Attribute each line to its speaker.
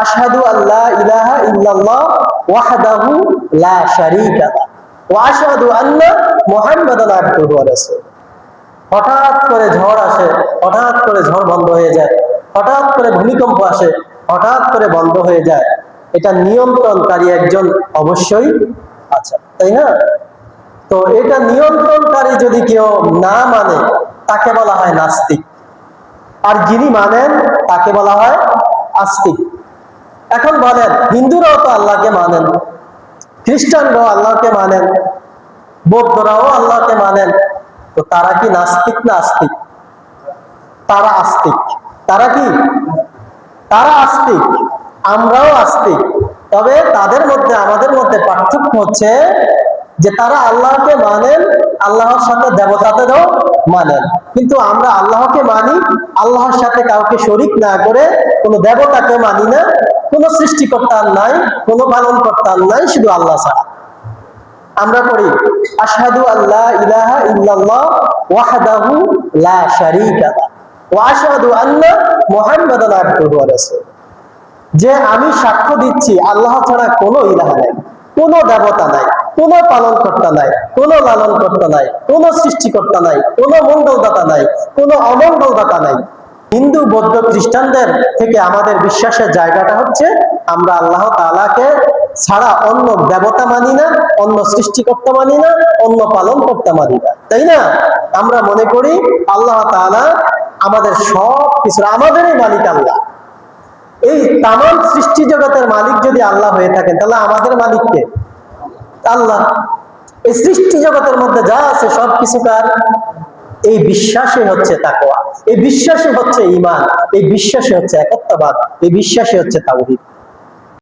Speaker 1: আশহাদু আল্লা ইলাহা ইল্লাল্লাহ ওয়াহদাহু লা শারীকা লাহু ওয়া আশহাদু আন্না মুহাম্মাদান আবদুহু ওয়া রাসূলুহু। হঠাৎ করে ঝড় আসে, হঠাৎ করে ঝড় বন্ধ হয়ে যায়, হঠাৎ করে ভূমিকম্প আসে, হঠাৎ করে বন্ধ হয়ে যায়। এটা নিয়ন্ত্রণকারী একজন অবশ্যই আছে, তাই না? তো এটা নিয়ন্ত্রণকারী যদি কেউ না মানে তাকে বলা হয় নাস্তিক, আর যিনি মানেন তাকে বলা হয় আস্তিক। এখন বলেন, হিন্দুরাও তো আল্লাহকে মানেন, খ্রিস্টানরাও আল্লাহকে মানেন, বৌদ্ধরাও আল্লাহকে মানেন, তো তারা কি নাস্তিক না আস্তিক? তারা আস্তিক। তারা কি? তারা আস্তিক, আমরাও আস্তিক। তবে তাদের মধ্যে আমাদের মধ্যে পার্থক্য হচ্ছে যে তারা আল্লাহকে মানেন, আল্লাহর সাথে দেবতাদেরও মানেন, কিন্তু আমরা আল্লাহকে মানি, আল্লাহর সাথে কাউকে শরীক না করে, কোনো দেবতাকে মানি না, কোনো সৃষ্টিকর্তার নাই, কোনো পালনকর্তার নাই, শুধু আল্লাহ ছাড়া। আমরা পড়ি আশহাদু আল্লা ইলাহা ইল্লাল্লাহ ওয়াহদাহু লা শারীকা লাহু ওয়া আশহাদু আন্না মুহাম্মাদান আবদুহু ওয়া রাসূলুহু। যে আমি সাক্ষ্য দিচ্ছি আল্লাহ ছাড়া কোনো ইলাহ নাই, কোনো দেবতা নাই, কোনো পালনকর্তা নাই, কোনো লালনকর্তা নাই, কোনো সৃষ্টিকর্তা নাই, কোনো মঙ্গলদাতা নাই, কোনো অমঙ্গলদাতা নাই। হিন্দু, বৌদ্ধ, খ্রিস্টানদের থেকে আমাদের বিশ্বাসের জায়গাটা হচ্ছে আমরা আল্লাহ তাআলাকে ছাড়া অন্য দেবতা মানি না, অন্য সৃষ্টিকর্তা মানি না, অন্য পালনকর্তা মানি না, তাই না? আমরা মনে করি আল্লাহ তাআলা আমাদের সব কিছু, আমাদেরই মালিক আল্লাহ। এই তামাম সৃষ্টি জগতের মালিক যদি আল্লাহ হয়ে থাকেন, তাহলে আমাদের মালিক কে? আল্লাহ। এই সৃষ্টি জগতের মধ্যে যা আছে সবকিছু কার? এই বিশ্বাসই হচ্ছে তাকওয়া, এই বিশ্বাসই হচ্ছে ঈমান, এই বিশ্বাসই হচ্ছে একত্ববাদ, এই বিশ্বাসই হচ্ছে তাওহীদ।